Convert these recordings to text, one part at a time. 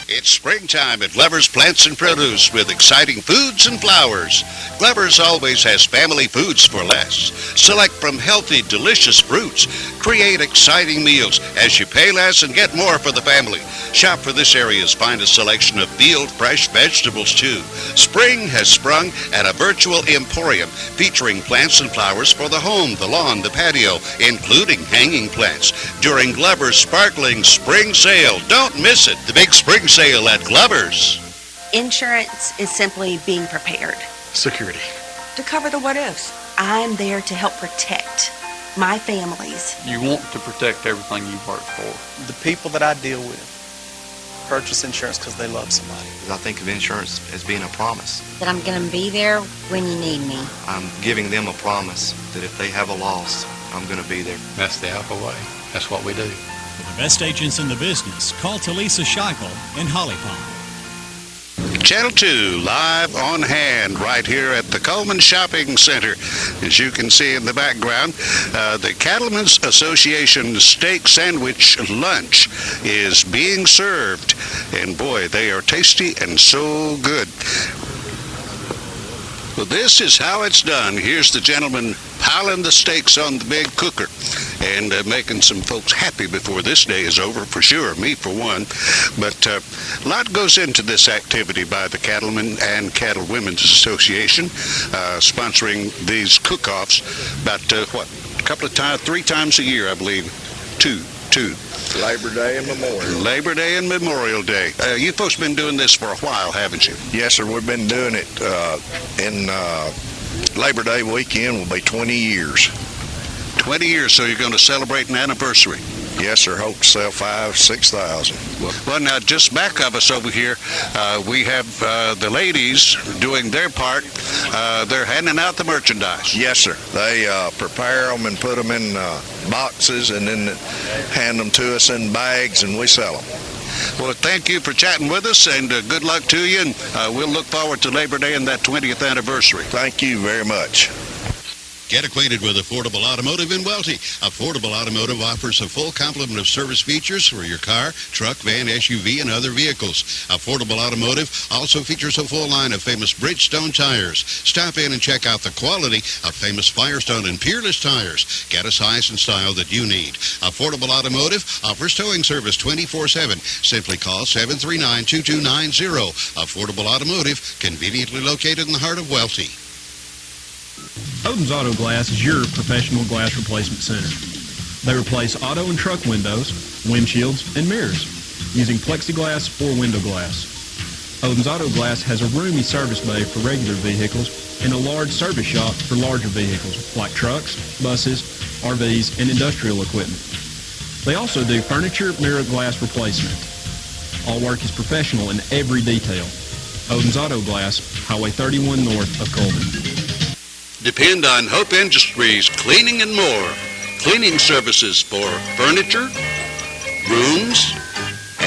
It's springtime at Glover's Plants and Produce with exciting foods and flowers. Glover's always has family foods for less. Select from healthy, delicious fruits. Create exciting meals as you pay less and get more for the family. Shop for this area's finest selection of field fresh vegetables too. Spring has sprung at a virtual emporium featuring plants and flowers for the home, the lawn, the patio, including hanging plants. During Glover's sparkling spring sale, don't miss it. The big spring sale at Glover's. Insurance is simply being prepared. Security. To cover the what-ifs. I'm there to help protect my families. You want to protect everything you work for. The people that I deal with purchase insurance because they love somebody. I think of insurance as being a promise. That I'm going to be there when you need me. I'm giving them a promise that if they have a loss, I'm going to be there. That's the Alpha way. That's what we do. For the best agents in the business, call Talisa Scheichel in Holly Pond. Channel 2, live on hand right here at the Coleman Shopping Center. As you can see in the background, the Cattlemen's Association Steak Sandwich Lunch is being served. And boy, they are tasty and so good. Well, this is how it's done. Here's the gentleman piling the steaks on the big cooker and making some folks happy before this day is over, for sure, me for one. But a lot goes into this activity by the Cattlemen and Cattle Women's Association, sponsoring these cook-offs about, a couple of times, 3 times a year, I believe. Two. Labor Day and Memorial. Labor Day and Memorial Day. You folks been doing this for a while, haven't you? Yes, sir. We've been doing it in Labor Day weekend will be 20 years. 20 years, so you're going to celebrate an anniversary. Yes, sir. Hope to sell 5,000-6,000. Well, now, just back of us over here, we have the ladies doing their part. They're handing out the merchandise. Yes, sir. They prepare them and put them in boxes and then hand them to us in bags, and we sell them. Well, thank you for chatting with us, and good luck to you, and we'll look forward to Labor Day and that 20th anniversary. Thank you very much. Get acquainted with Affordable Automotive in Welty. Affordable Automotive offers a full complement of service features for your car, truck, van, SUV, and other vehicles. Affordable Automotive also features a full line of famous Bridgestone tires. Stop in and check out the quality of famous Firestone and Peerless tires. Get a size and style that you need. Affordable Automotive offers towing service 24/7. Simply call 739-2290. Affordable Automotive, conveniently located in the heart of Welty. Odin's Auto Glass is your professional glass replacement center. They replace auto and truck windows, windshields, and mirrors using plexiglass or window glass. Odin's Auto Glass has a roomy service bay for regular vehicles and a large service shop for larger vehicles like trucks, buses, RVs, and industrial equipment. They also do furniture mirror glass replacement. All work is professional in every detail. Odin's Auto Glass, Highway 31 north of Coleman. Depend on Hope Industries Cleaning and More. Cleaning services for furniture, rooms,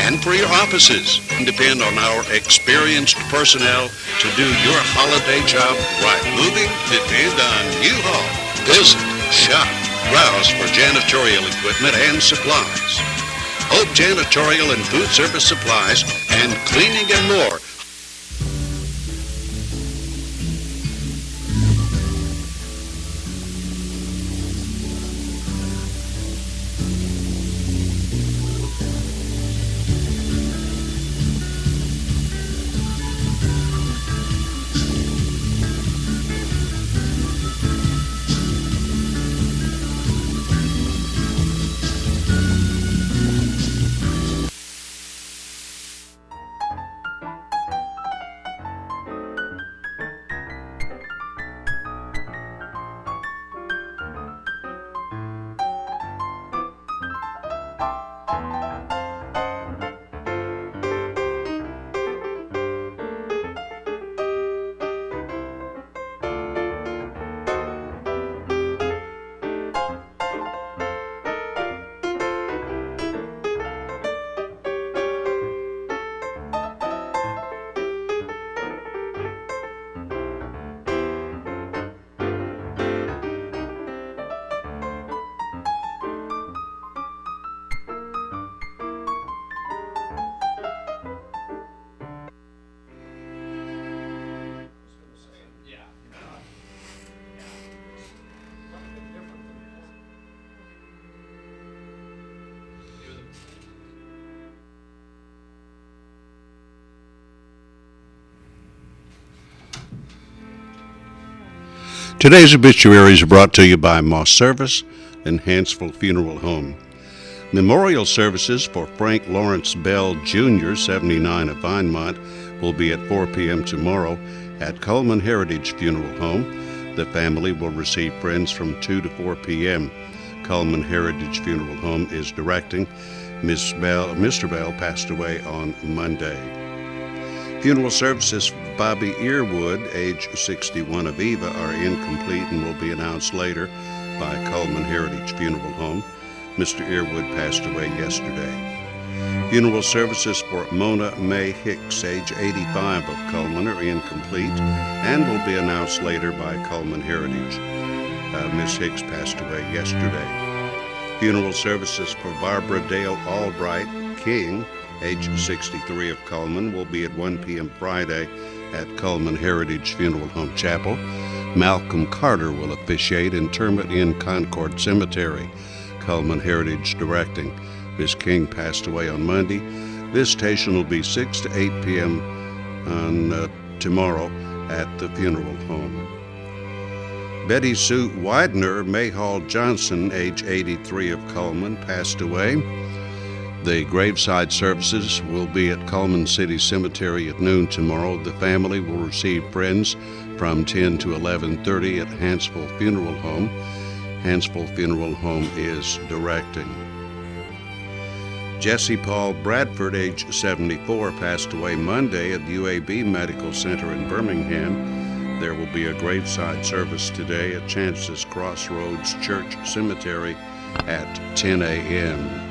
and for your offices. Depend on our experienced personnel to do your holiday job right. Moving, depend on U-Haul. Visit, shop, browse for janitorial equipment and supplies. Hope Janitorial and Food Service Supplies and Cleaning and More. Today's obituaries are brought to you by Moss Service and Hansville Funeral Home. Memorial services for Frank Lawrence Bell Jr., 79 of Vinemont, will be at 4 p.m. tomorrow at Coleman Heritage Funeral Home. The family will receive friends from 2 to 4 p.m. Coleman Heritage Funeral Home is directing. Mr. Bell passed away on Monday. Funeral services for Bobby Earwood, age 61 of Eva, are incomplete and will be announced later by Coleman Heritage Funeral Home. Mr. Earwood passed away yesterday. Funeral services for Mona Mae Hicks, age 85 of Coleman, are incomplete and will be announced later by Coleman Heritage. Miss Hicks passed away yesterday. Funeral services for Barbara Dale Albright King, age 63 of Coleman, will be at 1 p.m. Friday at Coleman Heritage Funeral Home Chapel. Malcolm Carter will officiate interment in Concord Cemetery. Coleman Heritage directing. Miss King passed away on Monday. Visitation will be 6 to 8 p.m. on tomorrow at the funeral home. Betty Sue Widener Mayhall Johnson, age 83 of Coleman, passed away. The graveside services will be at Coleman City Cemetery at noon tomorrow. The family will receive friends from 10 to 11:30 at Hansville Funeral Home. Hansville Funeral Home is directing. Jesse Paul Bradford, age 74, passed away Monday at the UAB Medical Center in Birmingham. There will be a graveside service today at Chances Crossroads Church Cemetery at 10 a.m.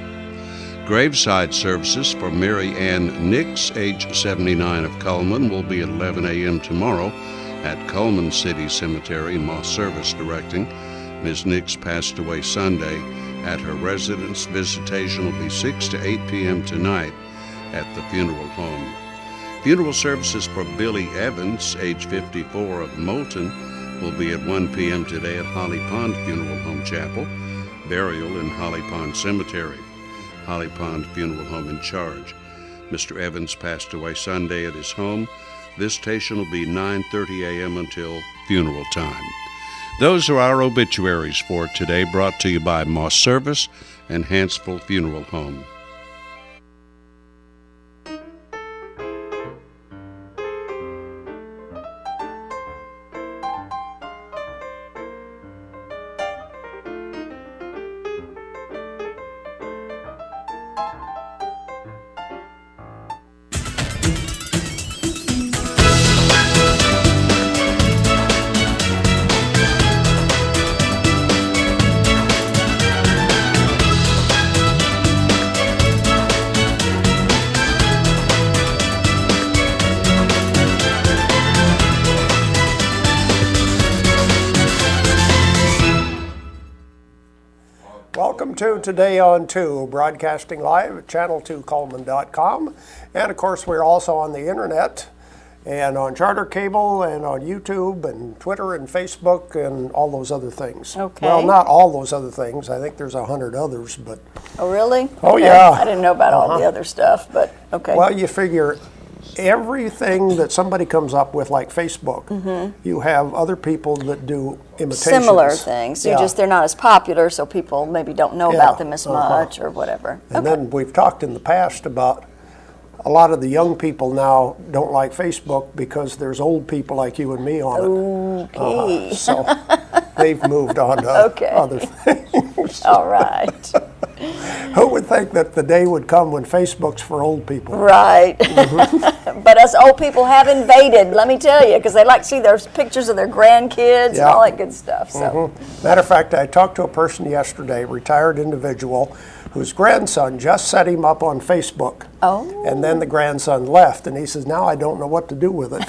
Graveside services for Mary Ann Nix, age 79 of Coleman, will be at 11 a.m. tomorrow at Coleman City Cemetery. Moss Service directing. Ms. Nix passed away Sunday at her residence. Visitation will be 6 to 8 p.m. tonight at the funeral home. Funeral services for Billy Evans, age 54 of Moulton, will be at 1 p.m. today at Holly Pond Funeral Home Chapel. Burial in Holly Pond Cemetery. Holly Pond Funeral Home in charge. Mr. Evans passed away Sunday at his home. Visitation will be 9:30 a.m. until funeral time. Those are our obituaries for today, brought to you by Moss Service and Hansville Funeral Home. Welcome to Today on 2, broadcasting live at channel2coleman.com. And of course, we're also on the internet and on Charter Cable and on YouTube and Twitter and Facebook and all those other things. Okay. Well, not all those other things. I think there's 100 others, but... Oh, really? Oh, okay. yeah. I didn't know about all the other stuff, but okay. Well, you figure everything that somebody comes up with, like Facebook, you have other people that do imitations. Similar things. Yeah. They're not as popular, so people maybe don't know about them as much or whatever. And then we've talked in the past about a lot of the young people now don't like Facebook because there's old people like you and me on it. Okay. So they've moved on to other things. All right. Who would think that the day would come when Facebook's for old people? Right. But us old people have invaded, let me tell you, because they like to see their pictures of their grandkids and all that good stuff. So. Matter of fact, I talked to a person yesterday, a retired individual, whose grandson just set him up on Facebook. Oh. And then the grandson left, and he says, now I don't know what to do with it.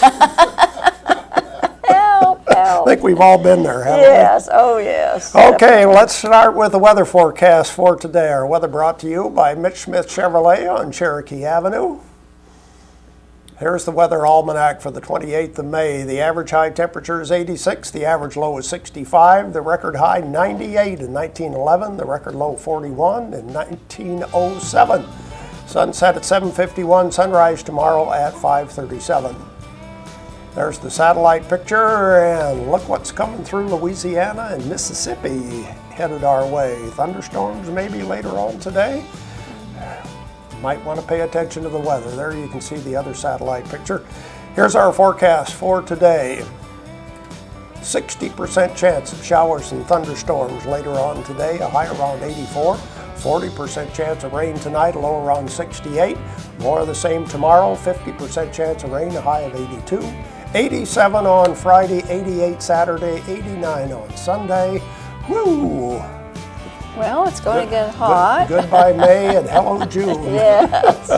I think we've all been there, haven't we? Yes, oh yes. Okay, let's start with the weather forecast for today. Our weather brought to you by Mitch Smith Chevrolet on Cherokee Avenue. Here's the weather almanac for the 28th of May. The average high temperature is 86, the average low is 65, the record high 98 in 1911, the record low 41 in 1907. Sunset at 7:51, sunrise tomorrow at 5:37. There's the satellite picture, and look what's coming through Louisiana and Mississippi headed our way. Thunderstorms maybe later on today. Might want to pay attention to the weather. There you can see the other satellite picture. Here's our forecast for today. 60% chance of showers and thunderstorms later on today, a high around 84. 40% chance of rain tonight, a low around 68. More of the same tomorrow, 50% chance of rain, a high of 82. 87 on Friday, 88 Saturday, 89 on Sunday. Woo! Well, it's going to get hot. Goodbye May and hello June. Yes,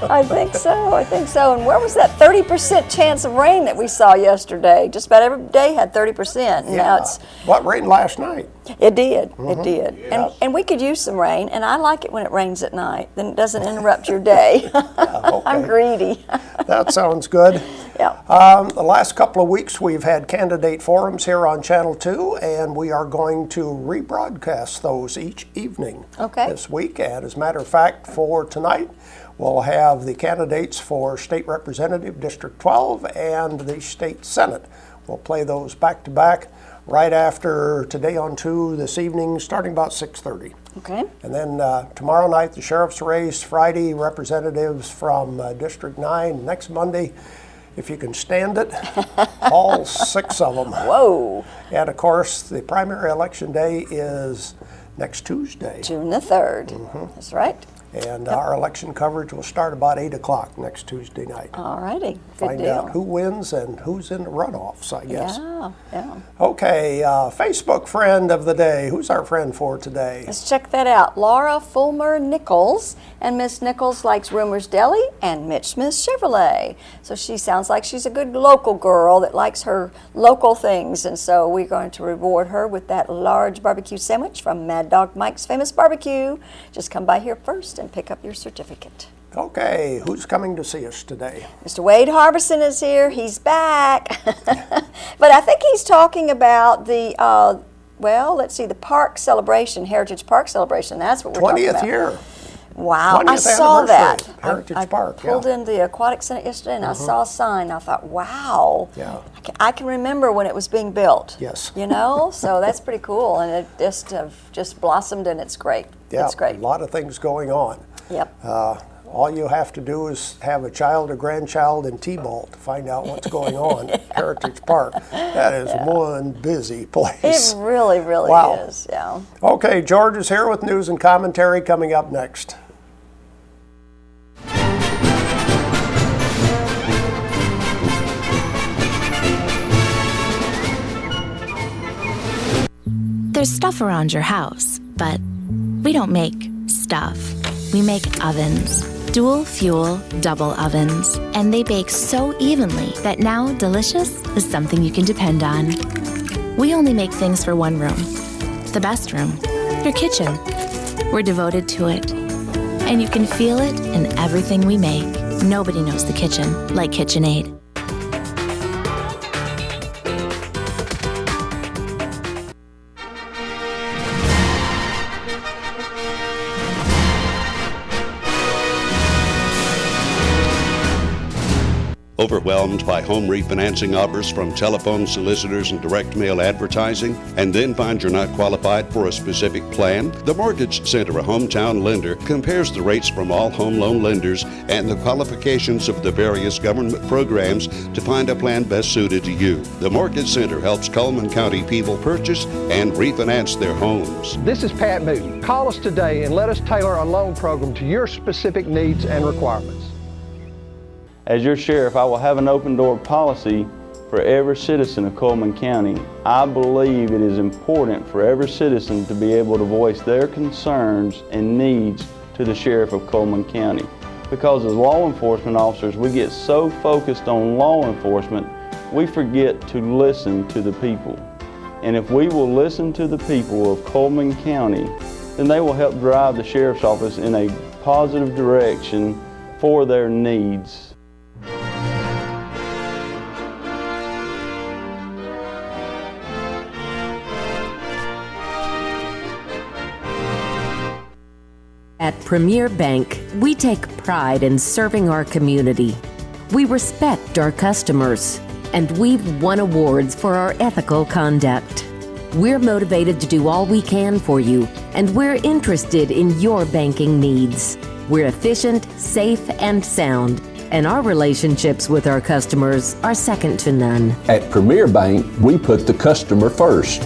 I think so. And where was that 30% chance of rain that we saw yesterday? Just about every day had 30%. And now it's. What rained last night? It did. It did. Yes. And we could use some rain. And I like it when it rains at night. Then it doesn't interrupt your day. Okay. I'm greedy. That sounds good. Yeah. The last couple of weeks we've had candidate forums here on Channel 2, and we are going to rebroadcast those each evening this week. And as a matter of fact, for tonight, we'll have the candidates for State Representative District 12 and the State Senate. We'll play those back to back right after Today on 2 this evening, starting about 6:30. Okay. And then tomorrow night, the sheriff's race. Friday, representatives from District 9. Next Monday, if you can stand it, all 6 of them. Whoa. And of course, the primary election day is next Tuesday. June the 3rd. That's right. And our election coverage will start about 8 o'clock next Tuesday night. All righty. Good Find deal. out who wins and who's in the runoffs, I guess. Yeah. Okay, Facebook friend of the day. Who's our friend for today? Let's check that out. Laura Fulmer Nichols. And Miss Nichols likes Rumors Deli and Mitch Smith Chevrolet. So she sounds like she's a good local girl that likes her local things. And so we're going to reward her with that large barbecue sandwich from Mad Dog Mike's Famous Barbecue. Just come by here first and pick up your certificate. Okay, who's coming to see us today? Mr. Waid Harbison is here. He's back. But I think he's talking about the, the park celebration, Heritage Park celebration. That's what we're talking about. 20th year. Wow, I saw that. Heritage Park, I pulled in the Aquatic Center yesterday and I saw a sign. I thought, wow. Yeah. I can remember when it was being built. Yes. You know, so that's pretty cool. And it just blossomed and it's great. Yeah, it's great. a lot of things going on. Yep. All you have to do is have a child or grandchild in T-ball to find out what's going on at Heritage Park. That is one busy place. It really, really is, yeah. Okay, George is here with news and commentary coming up next. There's stuff around your house, but we don't make stuff. We make ovens. Dual fuel, double ovens. And they bake so evenly that now delicious is something you can depend on. We only make things for one room. The best room. Your kitchen. We're devoted to it. And you can feel it in everything we make. Nobody knows the kitchen like KitchenAid. Overwhelmed by home refinancing offers from telephone solicitors and direct mail advertising, and then find you're not qualified for a specific plan? The Mortgage Center, a hometown lender, compares the rates from all home loan lenders and the qualifications of the various government programs to find a plan best suited to you. The Mortgage Center helps Coleman County people purchase and refinance their homes. This is Pat Newton. Call us today and let us tailor a loan program to your specific needs and requirements. As your sheriff, I will have an open door policy for every citizen of Coleman County. I believe it is important for every citizen to be able to voice their concerns and needs to the sheriff of Coleman County. Because as law enforcement officers, we get so focused on law enforcement, we forget to listen to the people. And if we will listen to the people of Coleman County, then they will help drive the sheriff's office in a positive direction for their needs. At Premier Bank, we take pride in serving our community. We respect our customers. and we've won awards for our ethical conduct. We're motivated to do all we can for you, and we're interested in your banking needs. We're efficient, safe, and sound, and our relationships with our customers are second to none. At Premier Bank, we put the customer first.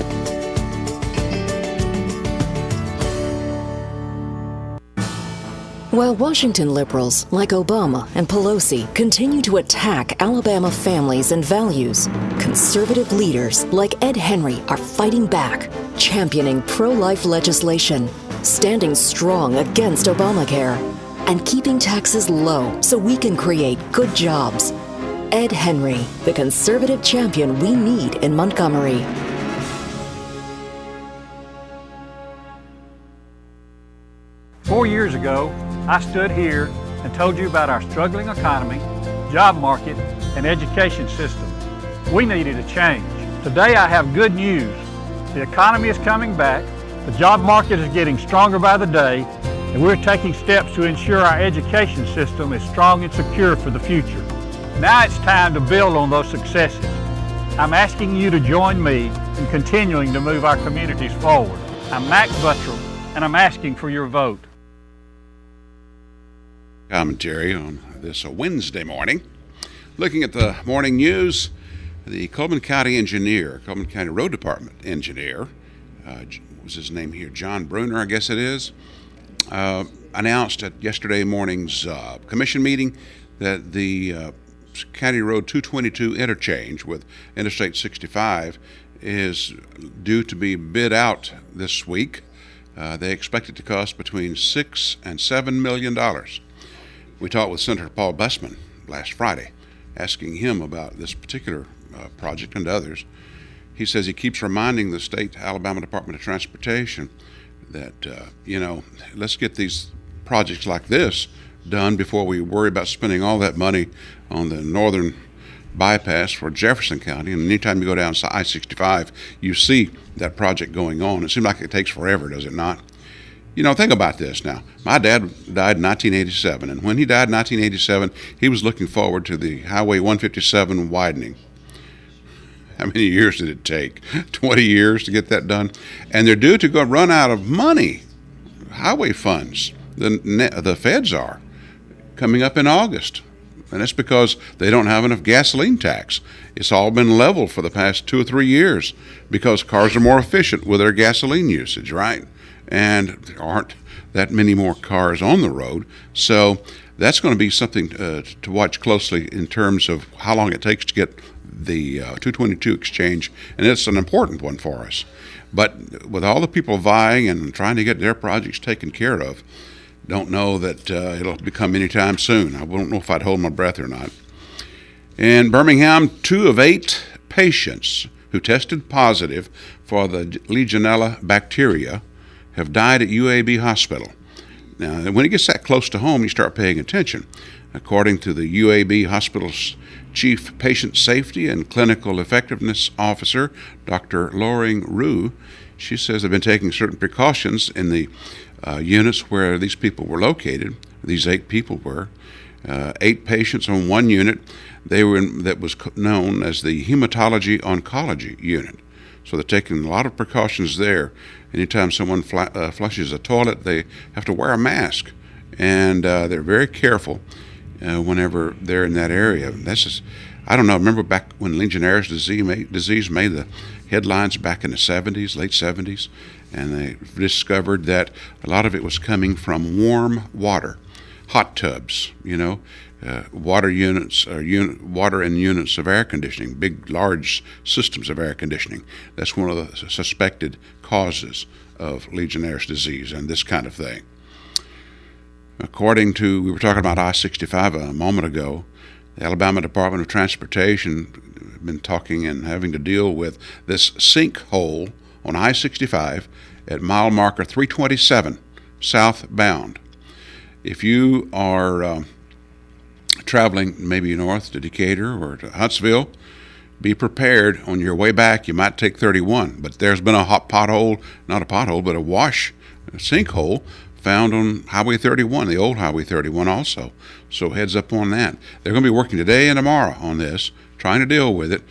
While Washington liberals like Obama and Pelosi continue to attack Alabama families and values, conservative leaders like Ed Henry are fighting back, championing pro-life legislation, standing strong against Obamacare, and keeping taxes low so we can create good jobs. Ed Henry, the conservative champion we need in Montgomery. Four years ago, I stood here and told you about our struggling economy, job market, and education system. We needed a change. Today I have good news. The economy is coming back, the job market is getting stronger by the day, and we're taking steps to ensure our education system is strong and secure for the future. Now it's time to build on those successes. I'm asking you to join me in continuing to move our communities forward. I'm Max Buttrell, and I'm asking for your vote. Commentary on this Wednesday morning. Looking at the morning news, the Coleman County engineer, Coleman County Road Department engineer, was his name here, John Bruner, I guess it is, announced at yesterday morning's commission meeting that the County Road 222 interchange with Interstate 65 is due to be bid out this week. They expect it to cost between $6 and $7 million. We talked with Senator Paul Bussman last Friday, asking him about this particular project and others. He says he keeps reminding the state Alabama Department of Transportation that, let's get these projects like this done before we worry about spending all that money on the northern bypass for Jefferson County. And anytime you go down I-65, you see that project going on. It seems like it takes forever, does it not? Think about this now. My dad died in 1987, and when he died in 1987, he was looking forward to the Highway 157 widening. How many years did it take? 20 years to get that done? And they're due to go run out of money, highway funds. The feds are coming up in August, and that's because they don't have enough gasoline tax. It's all been leveled for the past 2 or 3 years because cars are more efficient with their gasoline usage, right? And there aren't that many more cars on the road. So that's going to be something to watch closely in terms of how long it takes to get the 222 exchange, and it's an important one for us. But with all the people vying and trying to get their projects taken care of, don't know that it'll become anytime soon. I don't know if I'd hold my breath or not. In Birmingham, 2 of 8 patients who tested positive for the Legionella bacteria have died at UAB Hospital. Now, when it gets that close to home, you start paying attention. According to the UAB Hospital's Chief Patient Safety and Clinical Effectiveness Officer, Dr. Loring Rue, she says they've been taking certain precautions in the units where these people were located. These 8 people were. 8 patients on one unit. They were that was known as the Hematology Oncology unit. So they're taking a lot of precautions there. Anytime someone flushes a toilet, they have to wear a mask, and they're very careful whenever they're in that area. That's just, I don't know. Remember back when Legionnaire's disease made the headlines back in the 70s, late 70s, and they discovered that a lot of it was coming from warm water, hot tubs, water units or water in units of air conditioning, big, large systems of air conditioning. That's one of the suspected causes of Legionnaire's disease and this kind of thing. According to, we were talking about I-65 a moment ago, the Alabama Department of Transportation has been talking and having to deal with this sinkhole on I-65 at mile marker 327 southbound. If you are traveling maybe north to Decatur or to Huntsville, be prepared. On your way back, you might take 31, but there's been a pothole, not a pothole, but a sinkhole found on Highway 31, the old Highway 31 also. So heads up on that. They're going to be working today and tomorrow on this, trying to deal with it.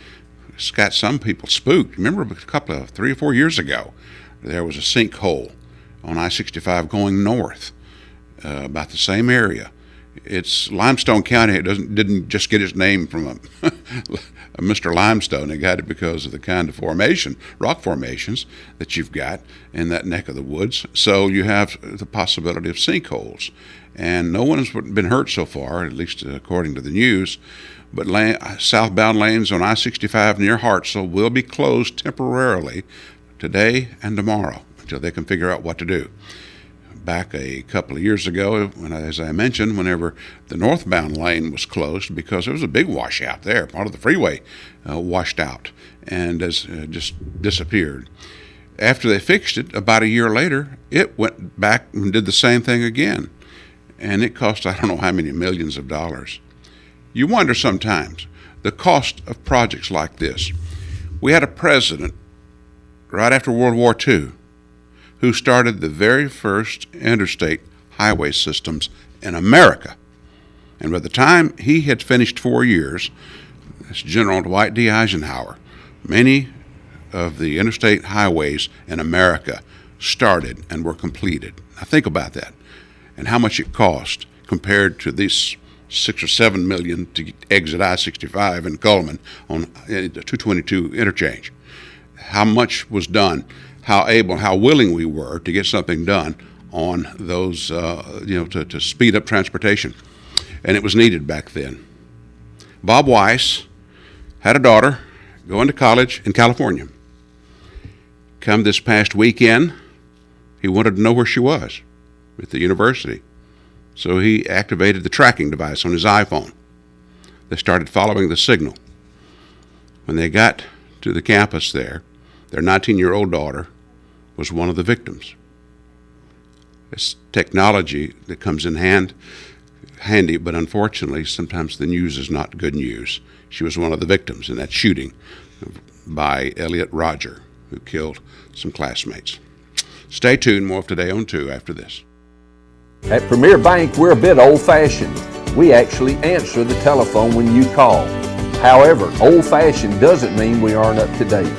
It's got some people spooked. Remember 3 or 4 years ago, there was a sinkhole on I-65 going north, about the same area. It's Limestone County. It didn't just get its name from a Mr. Limestone. It got it because of the kind of rock formations that you've got in that neck of the woods. So you have the possibility of sinkholes. And no one has been hurt so far, at least according to the news. But southbound lanes on I-65 near Hartselle will be closed temporarily today and tomorrow until they can figure out what to do. Back a couple of years ago, as I mentioned, whenever the northbound lane was closed because there was a big washout there, part of the freeway washed out and just disappeared. After they fixed it, about a year later, it went back and did the same thing again. And it cost, I don't know how many millions of dollars. You wonder sometimes the cost of projects like this. We had a president right after World War II who started the very first interstate highway systems in America. And by the time he had finished 4 years, that's General Dwight D. Eisenhower, many of the interstate highways in America started and were completed. Now think about that and how much it cost compared to these 6 or 7 million to exit I-65 in Cullman on the 222 interchange. How much was done? How willing we were to get something done on those, to speed up transportation. And it was needed back then. Bob Weiss had a daughter going to college in California. Come this past weekend, he wanted to know where she was at the university. So he activated the tracking device on his iPhone. They started following the signal. When they got to the campus there, their 19-year-old daughter was one of the victims. It's technology that comes in handy, but unfortunately, sometimes the news is not good news. She was one of the victims in that shooting by Elliot Rodger, who killed some classmates. Stay tuned, more of Today on 2 after this. At Premier Bank, we're a bit old-fashioned. We actually answer the telephone when you call. However, old-fashioned doesn't mean we aren't up to date.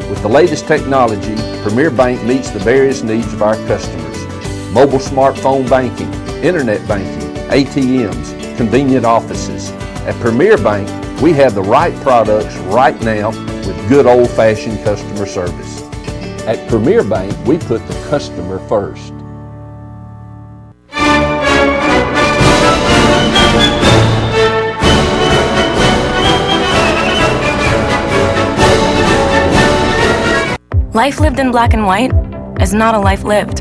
With the latest technology, Premier Bank meets the various needs of our customers. Mobile smartphone banking, internet banking, ATMs, convenient offices. At Premier Bank, we have the right products right now with good old-fashioned customer service. At Premier Bank, we put the customer first. Life lived in black and white is not a life lived.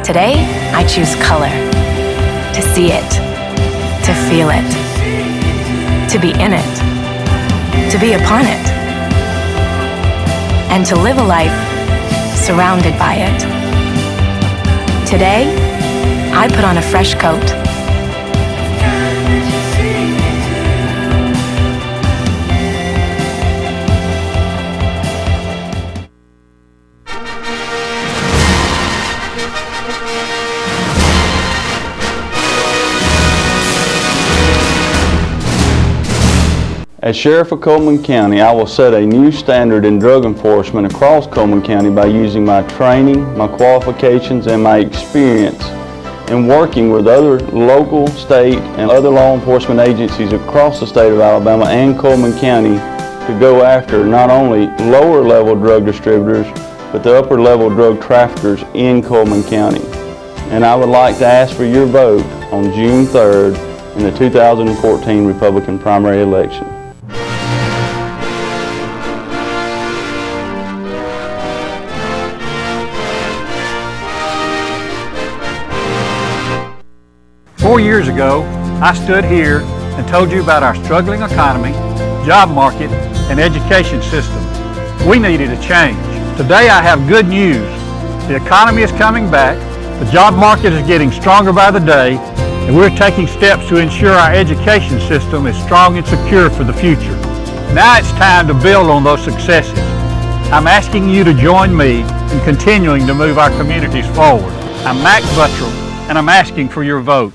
Today, I choose color. To see it. To feel it. To be in it. To be upon it. And to live a life surrounded by it. Today, I put on a fresh coat. As Sheriff of Coleman County, I will set a new standard in drug enforcement across Coleman County by using my training, my qualifications, and my experience in working with other local, state, and other law enforcement agencies across the state of Alabama and Coleman County to go after not only lower level drug distributors, but the upper level drug traffickers in Coleman County. And I would like to ask for your vote on June 3rd in the 2014 Republican primary election. "4 years ago, I stood here and told you about our struggling economy, job market, and education system. We needed a change. Today I have good news. The economy is coming back, the job market is getting stronger by the day, and we're taking steps to ensure our education system is strong and secure for the future. Now it's time to build on those successes. I'm asking you to join me in continuing to move our communities forward. I'm Mac Buttrell, and I'm asking for your vote.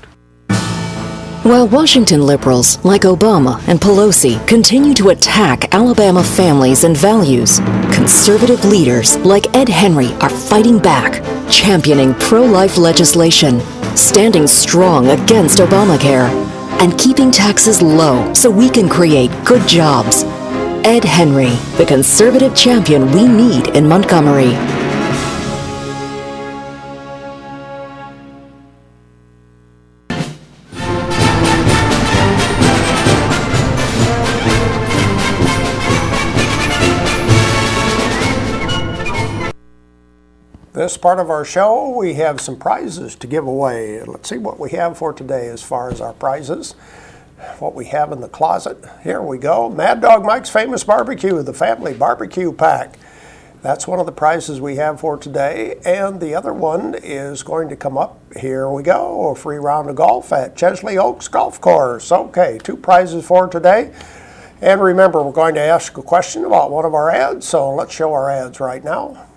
While Washington liberals like Obama and Pelosi continue to attack Alabama families and values, conservative leaders like Ed Henry are fighting back, championing pro-life legislation, standing strong against Obamacare, and keeping taxes low so we can create good jobs. Ed Henry, the conservative champion we need in Montgomery. This part of our show, we have some prizes to give away. Let's see what we have for today as far as our prizes. What we have in the closet. Here we go. Mad Dog Mike's Famous Barbecue, the Family Barbecue Pack. That's one of the prizes we have for today. And the other one is going to come up. Here we go. A free round of golf at Chesley Oaks Golf Course. Okay, 2 prizes for today. And remember, we're going to ask a question about one of our ads. So let's show our ads right now.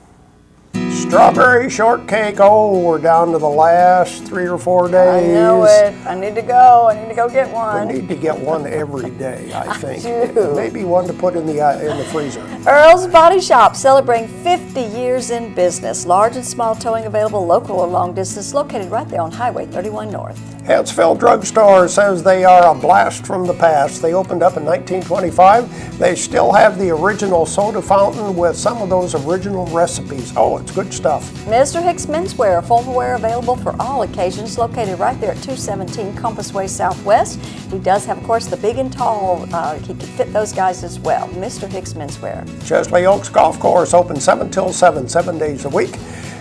Strawberry shortcake. Oh, we're down to the last 3 or 4 days. I know it. I need to go. I need to go get one. We need to get one every day, I think. I do. Maybe one to put in the freezer. Earl's Body Shop celebrating 50 years in business. Large and small towing available local or long distance, located right there on Highway 31 North. Hansfield Drugstore says they are a blast from the past. They opened up in 1925. They still have the original soda fountain with some of those original recipes. Oh, it's good stuff. Mr. Hicks Menswear, formal wear available for all occasions, located right there at 217 Compass Way Southwest. He does have, of course, the big and tall. He can fit those guys as well. Mr. Hicks Menswear. Chesley Oaks Golf Course open 7 till 7, 7 days a week.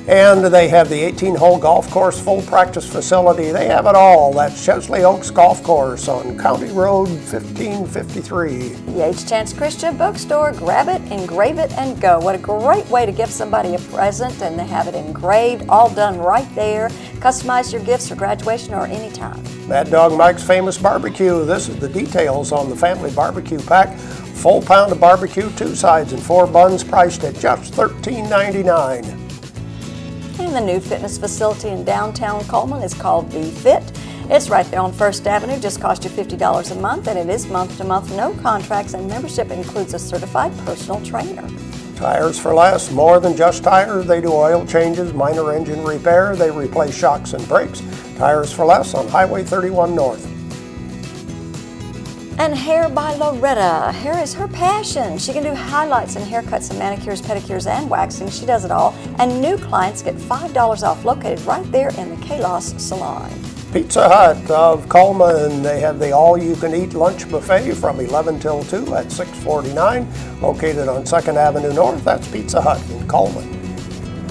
And they have the 18-hole golf course, full practice facility. They have it all. That's Chesley Oaks Golf Course on County Road 1553. The H. Chance Christian Bookstore. Grab it, engrave it, and go. What a great way to give somebody a present, and they have it engraved, all done right there. Customize your gifts for graduation or any time. Mad Dog Mike's Famous Barbecue. This is the details on the Family Barbecue Pack. Full pound of barbecue, 2 sides and 4 buns, priced at just $13.99. And the new fitness facility in downtown Coleman is called B-Fit. It's right there on First Avenue, just cost you $50 a month, and it is month to month, no contracts, and membership includes a certified personal trainer. Tires for Less, more than just tires. They do oil changes, minor engine repair. They replace shocks and brakes. Tires for Less on Highway 31 North. And Hair by Loretta. Hair is her passion. She can do highlights and haircuts and manicures, pedicures, and waxing. She does it all. And new clients get $5 off, located right there in the Kalos Salon. Pizza Hut of Coleman. They have the all-you-can-eat lunch buffet from 11 till 2 at 649, located on 2nd Avenue North. That's Pizza Hut in Coleman.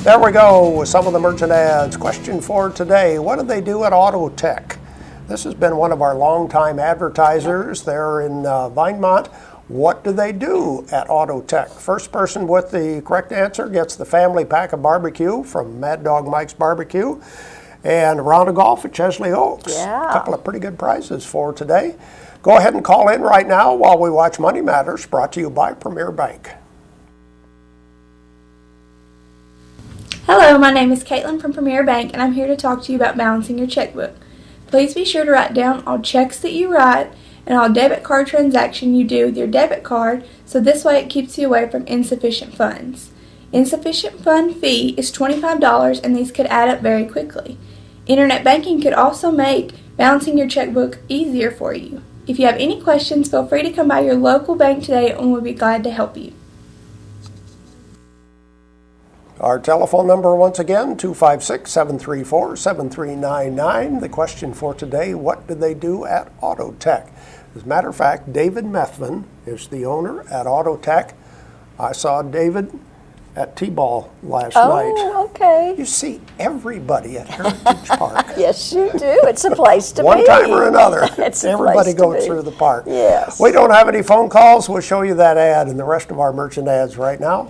There we go with some of the merchant ads. Question for today, what do they do at Auto Tech? This has been one of our longtime advertisers. They're in Vinemont. What do they do at Auto Tech? First person with the correct answer gets the family pack of barbecue from Mad Dog Mike's Barbecue and a round of golf at Chesley Oaks. Yeah. A couple of pretty good prizes for today. Go ahead and call in right now while we watch Money Matters, brought to you by Premier Bank. Hello, my name is Caitlin from Premier Bank, and I'm here to talk to you about balancing your checkbook. Please be sure to write down all checks that you write and all debit card transaction you do with your debit card, so this way it keeps you away from insufficient funds. Insufficient fund fee is $25, and these could add up very quickly. Internet banking could also make balancing your checkbook easier for you. If you have any questions, feel free to come by your local bank today, and we'll be glad to help you. Our telephone number once again, 256-734-7399. The question for today, what do they do at Auto Tech? As a matter of fact, David Methvin is the owner at Auto Tech. I saw David at T-Ball last night. Oh, okay. You see everybody at Heritage Park. Yes, you do. It's a place to be. One time or another. It's everybody a place goes through the park. Yes. We don't have any phone calls. We'll show you that ad and the rest of our merchant ads right now.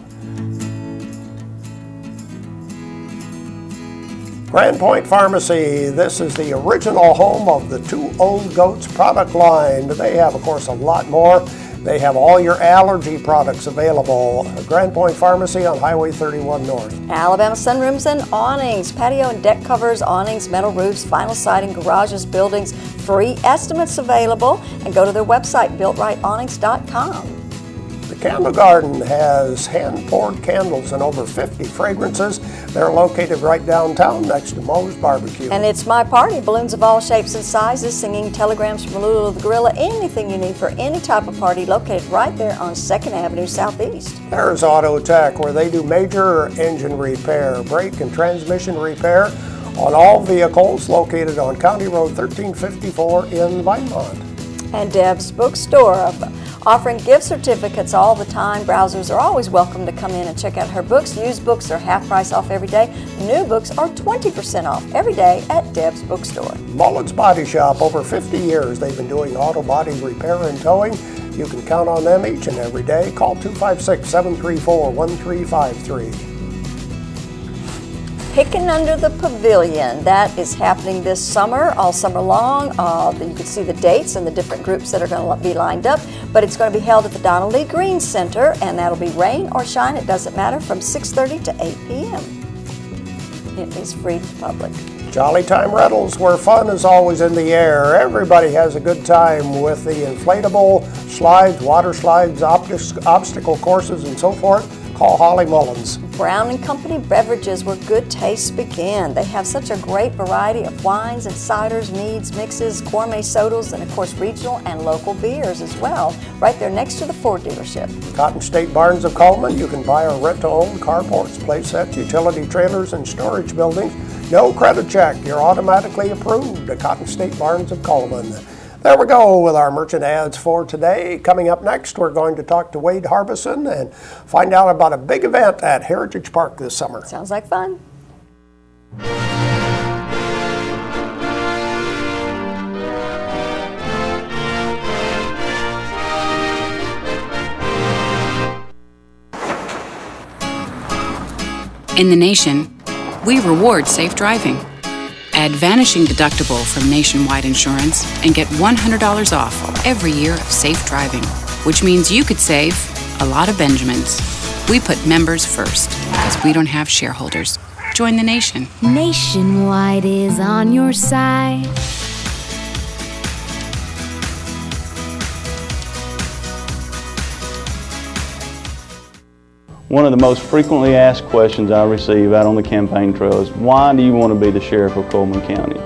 Grand Point Pharmacy, this is the original home of the Two Old Goats product line. They have, of course, a lot more. They have all your allergy products available. Grand Point Pharmacy on Highway 31 North. Alabama sunrooms and awnings, patio and deck covers, awnings, metal roofs, vinyl siding, garages, buildings, free estimates available. And go to their website, builtrightawnings.com. The Candle Garden has hand-poured candles and over 50 fragrances. They're located right downtown next to Moe's Barbecue. And it's my party. Balloons of all shapes and sizes, singing telegrams from Lulu the Gorilla, anything you need for any type of party, located right there on 2nd Avenue Southeast. There's Auto Tech, where they do major engine repair, brake and transmission repair on all vehicles, located on County Road 1354 in Vinemont. And Deb's Bookstore, offering gift certificates all the time. Browsers are always welcome to come in and check out her books. Used books are half price off every day. New books are 20% off every day at Deb's Bookstore. Mullen's Body Shop, over 50 years they've been doing auto body repair and towing. You can count on them each and every day. Call 256-734-1353. Picking Under the Pavilion, that is happening this summer, all summer long. You can see the dates and the different groups that are going to be lined up, but it's going to be held at the Donald Lee Green Center, and that'll be rain or shine, it doesn't matter, from 6:30 to 8 p.m. It is free to the public. Jolly Time Rentals, where fun is always in the air. Everybody has a good time with the inflatable slides, water slides, obstacle courses, and so forth. Call Holly Mullins. Brown & Company beverages, where good tastes begin. They have such a great variety of wines and ciders, meads, mixes, gourmet sodas, and of course regional and local beers as well, right there next to the Ford dealership. Cotton State Barns of Coleman, you can buy or rent to own carports, playsets, utility trailers, and storage buildings. No credit check, you're automatically approved at Cotton State Barns of Coleman. There we go with our merchant ads for today. Coming up next, we're going to talk to Waid Harbison and find out about a big event at Heritage Park this summer. Sounds like fun. In the nation, we reward safe driving. Add Vanishing Deductible from Nationwide Insurance and get $100 off every year of safe driving, which means you could save a lot of Benjamins. We put members first because we don't have shareholders. Join the nation. Nationwide is on your side. One of the most frequently asked questions I receive out on the campaign trail is, why do you want to be the sheriff of Coleman County?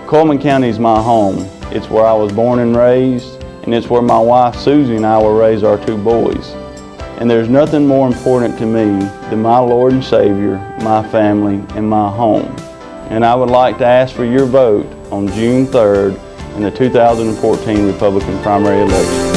Coleman County is my home. It's where I was born and raised, and it's where my wife Susie and I will raise our two boys. And there's nothing more important to me than my Lord and Savior, my family, and my home. And I would like to ask for your vote on June 3rd in the 2014 Republican primary election.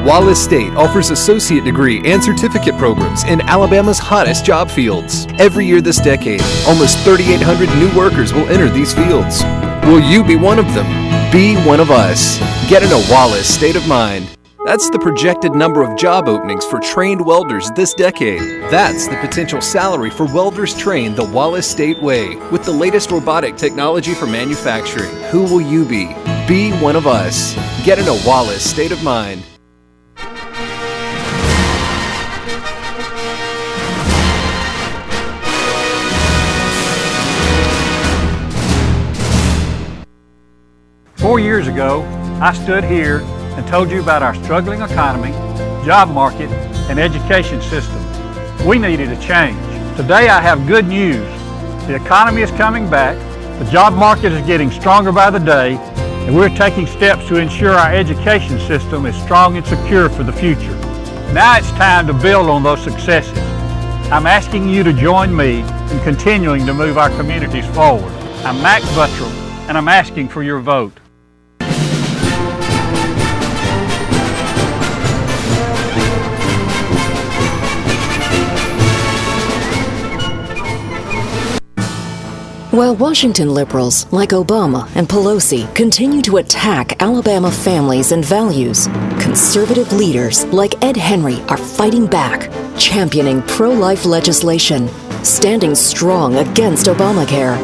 Wallace State offers associate degree and certificate programs in Alabama's hottest job fields. Every year this decade, almost 3,800 new workers will enter these fields. Will you be one of them? Be one of us. Get in a Wallace state of mind. That's the projected number of job openings for trained welders this decade. That's the potential salary for welders trained the Wallace State way with the latest robotic technology for manufacturing. Who will you be? Be one of us. Get in a Wallace state of mind. Four years ago, I stood here and told you about our struggling economy, job market, and education system. We needed a change. Today I have good news. The economy is coming back, the job market is getting stronger by the day, and we're taking steps to ensure our education system is strong and secure for the future. Now it's time to build on those successes. I'm asking you to join me in continuing to move our communities forward. I'm Mac Buttram, and I'm asking for your vote. While Washington liberals like Obama and Pelosi continue to attack Alabama families and values, conservative leaders like Ed Henry are fighting back, championing pro-life legislation, standing strong against Obamacare,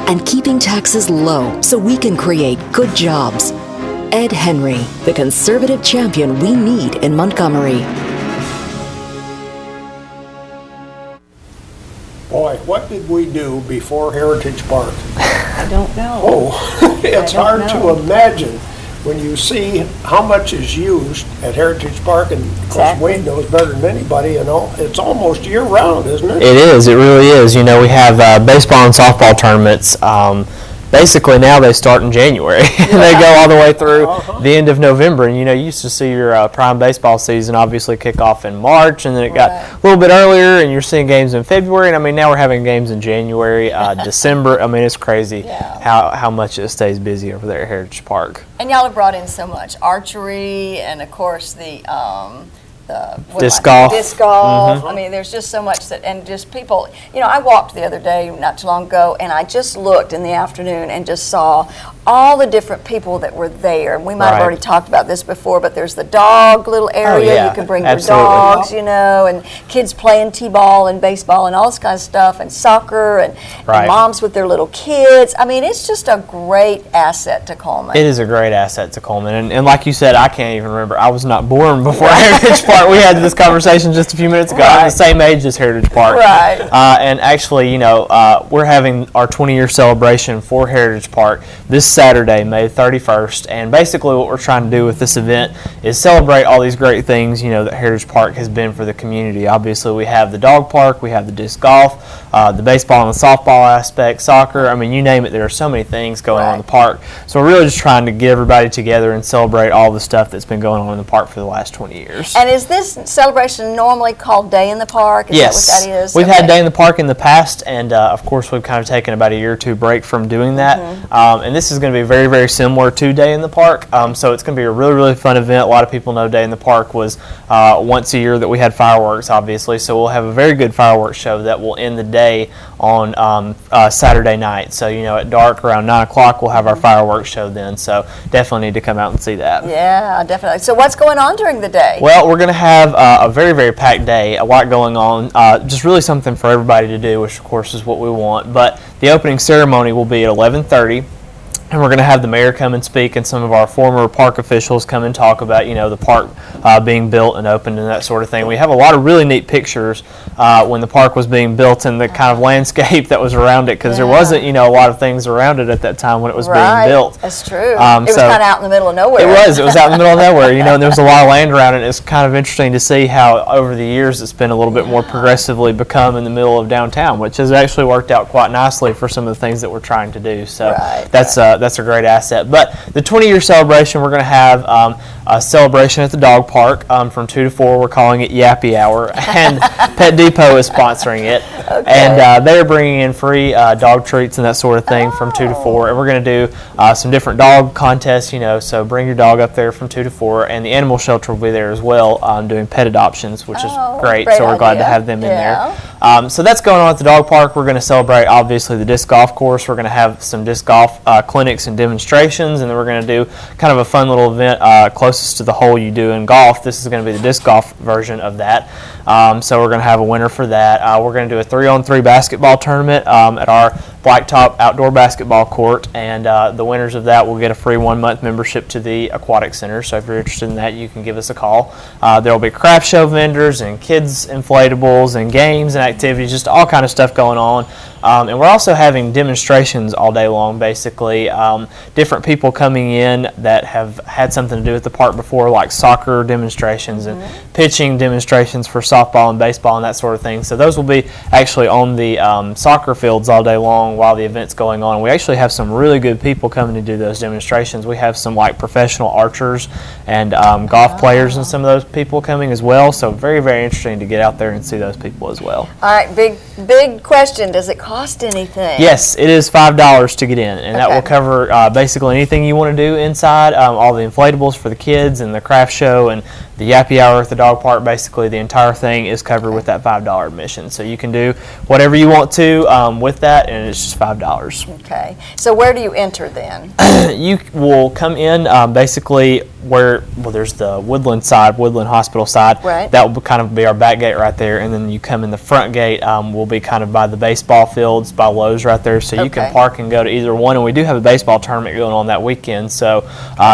and keeping taxes low so we can create good jobs. Ed Henry, the conservative champion we need in Montgomery. Boy, what did we do before Heritage Park? I don't know. Oh, it's hard to imagine when you see how much is used at Heritage Park, and of course Wade knows better than anybody, it's almost year-round, isn't it? It is, it really is. You know, we have baseball and softball tournaments. Basically now they start in January and they go all the way through the end of November. And you know, you used to see your prime baseball season obviously kick off in March, and then it got a little bit earlier, and you're seeing games in February. And I mean, now we're having games in January, December. I mean, it's crazy how much it stays busy over there at Heritage Park. And y'all have brought in so much archery, and of course the disc golf. Disc golf. Mm-hmm. I mean, there's just so much that, and just people. You know, I walked the other day, not too long ago, and I just looked in the afternoon and just saw all the different people that were there. And we might have already talked about this before, but there's the dog little area. You can bring your dogs, you know, and kids playing t-ball and baseball and all this kind of stuff, and soccer, and moms with their little kids. I mean, it's just a great asset to Coleman. It is a great asset to Coleman, and like you said, I can't even remember. I was not born before Heritage Park. We had this conversation just a few minutes ago. I'm the same age as Heritage Park. And actually, you know, we're having our 20-year celebration for Heritage Park this Saturday, May 31st. And basically what we're trying to do with this event is celebrate all these great things, you know, that Heritage Park has been for the community. Obviously, we have the dog park, we have the disc golf, the baseball and the softball aspect, soccer. I mean, you name it, there are so many things going on in the park. So we're really just trying to get everybody together and celebrate all the stuff that's been going on in the park for the last 20 years. And is this celebration normally called Day in the Park? Is that what that is? We've had Day in the Park in the past, and of course we've kind of taken about a year or two break from doing that. And this is going to be very, very similar to Day in the Park. So it's going to be a really, really fun event. A lot of people know Day in the Park was once a year that we had fireworks, obviously. So we'll have a very good fireworks show that will end the day on Saturday night. So, you know, at dark around 9 o'clock we'll have our fireworks show then. So definitely need to come out and see that. Yeah, definitely. So what's going on during the day? Well, we're going to have a very, very packed day, a lot going on, just really something for everybody to do, which of course is what we want. But the opening ceremony will be at 11:30. And we're going to have the mayor come and speak, and some of our former park officials come and talk about, you know, the park being built and opened and that sort of thing. We have a lot of really neat pictures when the park was being built and the kind of landscape that was around it, because there wasn't, you know, a lot of things around it at that time when it was being built. That's true. It was kind of out in the middle of nowhere. It was out in the middle of nowhere, you know, and there was a lot of land around it. It's kind of interesting to see how over the years it's been a little bit more progressively become in the middle of downtown, which has actually worked out quite nicely for some of the things that we're trying to do. So that's a great asset. But the 20-year celebration, we're going to have a celebration at the dog park from 2 to 4. We're calling it Yappy Hour, and Pet Depot is sponsoring it. And they're bringing in free dog treats and that sort of thing from 2 to 4. And we're going to do some different dog contests, you know, so bring your dog up there from 2 to 4. And the animal shelter will be there as well doing pet adoptions, which is great. So we're glad to have them in there. So that's going on at the dog park. We're going to celebrate, obviously, the disc golf course. We're going to have some disc golf clinics and demonstrations, and then we're going to do kind of a fun little event closest to the hole you do in golf. This is going to be the disc golf version of that. So we're going to have a winner for that. We're going to do a 3-on-3 basketball tournament at our Blacktop outdoor basketball court, and the winners of that will get a free 1-month membership to the Aquatic Center. So if you're interested in that, you can give us a call. There will be craft show vendors and kids inflatables and games and activities, just all kind of stuff going on. And we're also having demonstrations all day long, basically. Different people coming in that have had something to do with the park before, like soccer demonstrations and pitching demonstrations for softball and baseball and that sort of thing. So those will be actually on the soccer fields all day long while the event's going on. We actually have some really good people coming to do those demonstrations. We have some like professional archers and golf players and some of those people coming as well. So very, very interesting to get out there and see those people as well. All right, big question. Does it cost anything? Yes, it is $5 to get in, and that will cover basically anything you want to do inside, all the inflatables for the kids and the craft show and the Yappy Hour at the dog park. Basically the entire thing is covered with that $5 admission. So you can do whatever you want to with that, and it's just $5. Okay. So where do you enter then? You will come in basically where, well, there's the Woodland side, Woodland Hospital side. Right. That will kind of be our back gate right there, and then you come in the front gate. Will be kind of by the baseball fields, by Lowe's right there, so you can park and go to either one. And we do have a baseball tournament going on that weekend, so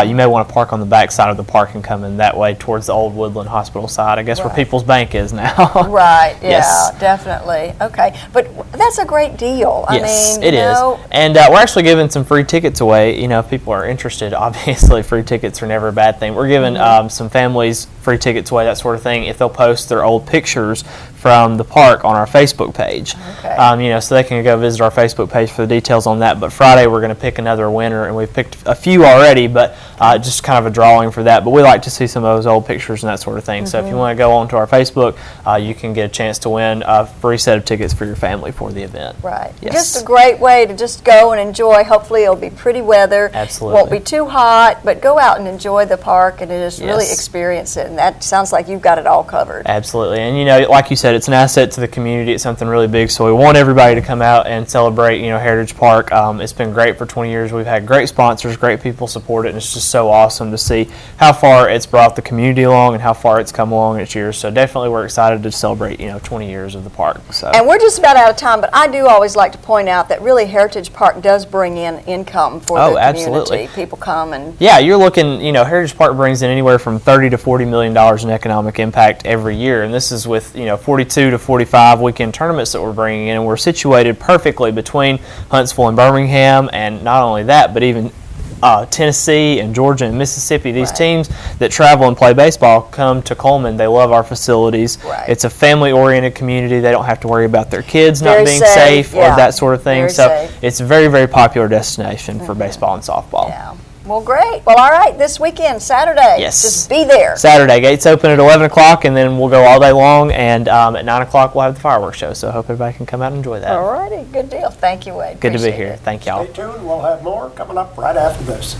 you may want to park on the back side of the park and come in that way towards the old Woodland Hospital side, I guess, where People's Bank is now. Right. Yeah. Yes. Definitely. Okay. But that's a great deal. Yes, I mean, it is. And we're actually giving some free tickets away. You know, if people are interested, obviously free tickets are never a bad thing. We're giving some families free tickets away, that sort of thing, if they'll post their old pictures from the park on our Facebook page. Okay. You know, so they can go visit our Facebook page for the details on that. But Friday we're going to pick another winner, and we've picked a few already, but just kind of a drawing for that. But we like to see some of those old pictures and that sort of thing. So if you want to go onto our Facebook, you can get a chance to win a free set of tickets for your family for the event. Right. Yes. Just a great way to just go and enjoy. Hopefully it'll be pretty weather. Absolutely. Won't be too hot, but go out and enjoy the park and just really Yes. experience it. And that sounds like you've got it all covered. Absolutely. And, you know, like you said, it's an asset to the community. It's something really big. So we want everybody to come out and celebrate, you know, Heritage Park. It's been great for 20 years. We've had great sponsors, great people support it, and it's just so awesome to see how far it's brought the community along and how far it's come along each year. So definitely we're excited to celebrate, you know, 20 years of the park. So. And we're just about out of time, but I do always like to point out that really Heritage Park does bring in income for the community. Absolutely. People come and... Yeah, you're looking, you know, Heritage Park brings in anywhere from $30 to $40 million in economic impact every year, and this is with, you know, 42 to 45 weekend tournaments that we're bringing in, and we're situated perfectly between Huntsville and Birmingham, and not only that, but even Tennessee and Georgia and Mississippi. These teams that travel and play baseball come to Coleman. They love our facilities. Right. It's a family-oriented community. They don't have to worry about their kids Very not being safe, safe or that sort of thing. Very So safe. it's a very, very popular destination for baseball and softball. Yeah. Well, great. Well, all right, this weekend, Saturday. Yes. Just be there. Saturday, gates open at 11 o'clock, and then we'll go all day long, and at 9 o'clock we'll have the fireworks show, so I hope everybody can come out and enjoy that. All righty, good deal. Thank you, Wade. Good to be Appreciate here. it. Thank y'all. Stay tuned. We'll have more coming up right after this.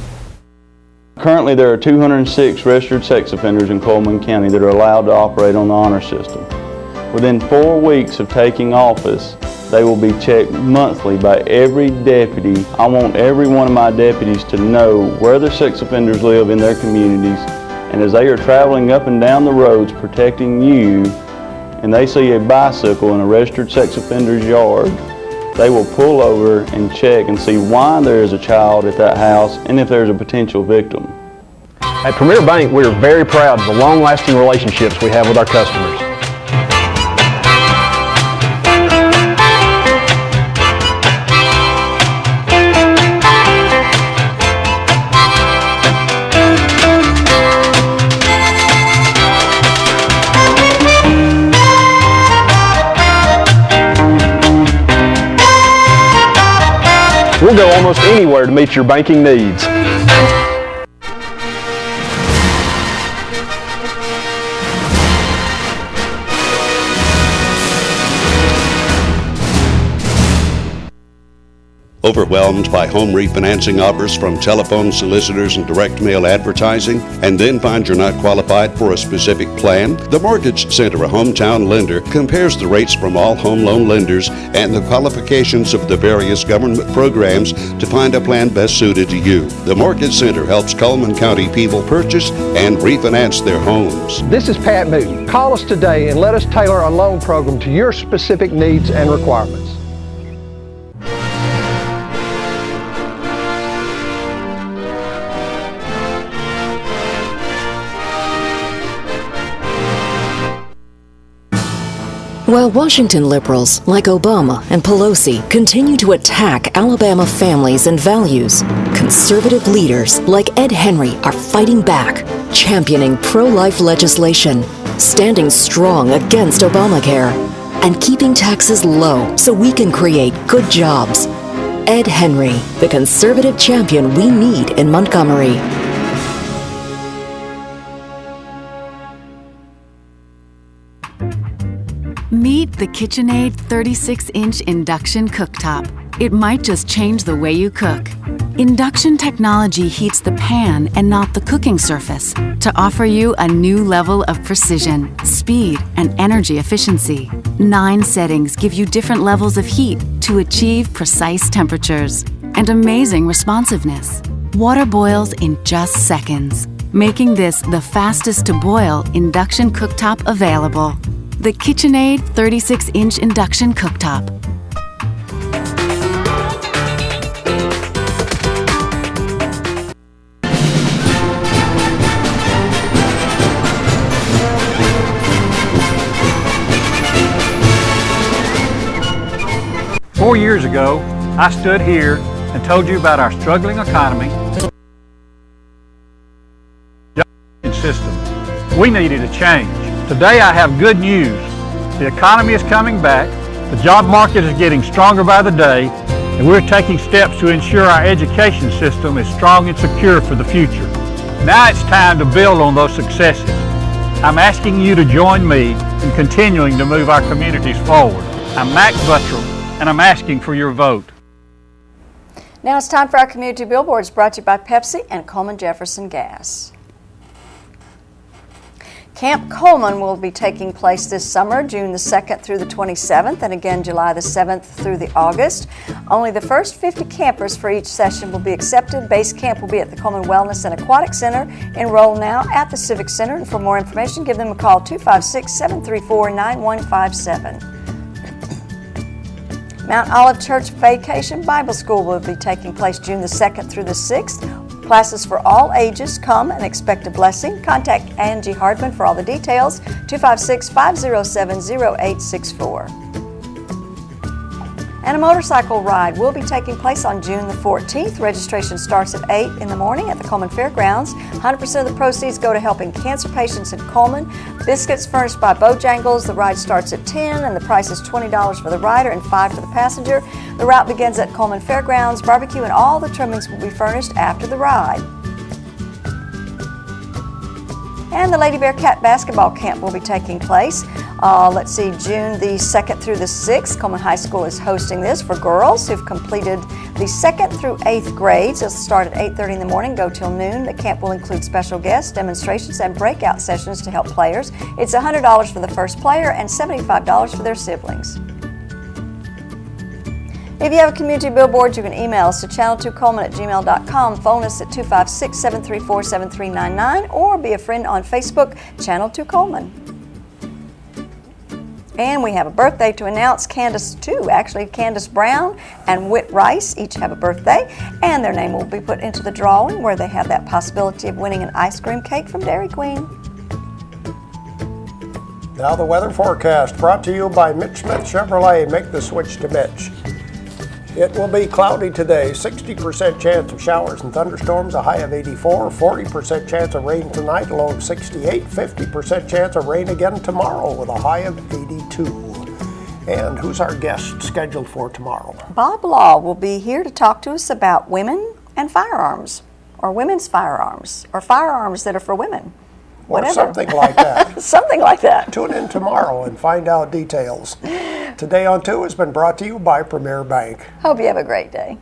Currently, there are 206 registered sex offenders in Coleman County that are allowed to operate on the honor system. Within 4 weeks of taking office, they will be checked monthly by every deputy. I want every one of my deputies to know where the sex offenders live in their communities, and as they are traveling up and down the roads protecting you, and they see a bicycle in a registered sex offender's yard, they will pull over and check and see why there is a child at that house and if there's a potential victim. At Premier Bank, we are very proud of the long-lasting relationships we have with our customers. We'll go almost anywhere to meet your banking needs. Overwhelmed by home refinancing offers from telephone solicitors and direct mail advertising, and then find you're not qualified for a specific plan? The Mortgage Center, a hometown lender, compares the rates from all home loan lenders and the qualifications of the various government programs to find a plan best suited to you. The Mortgage Center helps Coleman County people purchase and refinance their homes. This is Pat Newton. Call us today and let us tailor a loan program to your specific needs and requirements. While Washington liberals like Obama and Pelosi continue to attack Alabama families and values, conservative leaders like Ed Henry are fighting back, championing pro-life legislation, standing strong against Obamacare, and keeping taxes low so we can create good jobs. Ed Henry, the conservative champion we need in Montgomery. Meet the KitchenAid 36-inch induction cooktop. It might just change the way you cook. Induction technology heats the pan and not the cooking surface to offer you a new level of precision, speed, and energy efficiency. 9 settings give you different levels of heat to achieve precise temperatures and amazing responsiveness. Water boils in just seconds, making this the fastest to boil induction cooktop available. The KitchenAid 36-inch induction cooktop. Four years ago, I stood here and told you about our struggling economy system. We needed a change. Today I have good news. The economy is coming back, the job market is getting stronger by the day, and we're taking steps to ensure our education system is strong and secure for the future. Now it's time to build on those successes. I'm asking you to join me in continuing to move our communities forward. I'm Max Buttrell, and I'm asking for your vote. Now it's time for our community billboards, brought to you by Pepsi and Coleman Jefferson Gas. Camp Coleman will be taking place this summer, June the 2nd through the 27th, and again July the 7th through the August. Only the first 50 campers for each session will be accepted. Base camp will be at the Coleman Wellness and Aquatic Center. Enroll now at the Civic Center, and for more information, give them a call 256-734-9157. Mount Olive Church Vacation Bible School will be taking place June the 2nd through the 6th. Classes for all ages. Come and expect a blessing. Contact Angie Hardman for all the details, 256-507-0864. And a motorcycle ride will be taking place on June the 14th. Registration starts at 8 in the morning at the Coleman Fairgrounds. 100% of the proceeds go to helping cancer patients in Coleman. Biscuits furnished by Bojangles. The ride starts at 10 and the price is $20 for the rider and $5 for the passenger. The route begins at Coleman Fairgrounds. Barbecue and all the trimmings will be furnished after the ride. And the Lady Bearcat basketball camp will be taking place. June the 2nd through the 6th. Coleman High School is hosting this for girls who've completed the 2nd through 8th grades. It'll start at 8:30 in the morning, go till noon. The camp will include special guests, demonstrations, and breakout sessions to help players. It's $100 for the first player and $75 for their siblings. If you have a community billboard, you can email us to channel2coleman@gmail.com, phone us at 256-734-7399, or be a friend on Facebook, Channel 2 Coleman. And we have a birthday to announce. Candace Brown and Whit Rice each have a birthday, and their name will be put into the drawing where they have that possibility of winning an ice cream cake from Dairy Queen. Now the weather forecast, brought to you by Mitch Smith Chevrolet. Make the switch to Mitch. It will be cloudy today, 60% chance of showers and thunderstorms, a high of 84, 40% chance of rain tonight, a low of 68, 50% chance of rain again tomorrow with a high of 82. And who's our guest scheduled for tomorrow? Bob Law will be here to talk to us about women and firearms, or women's firearms, or firearms that are for women. Or whatever. something like that. Something like that. Tune in tomorrow and find out details. Today on 2 has been brought to you by Premier Bank. Hope you have a great day.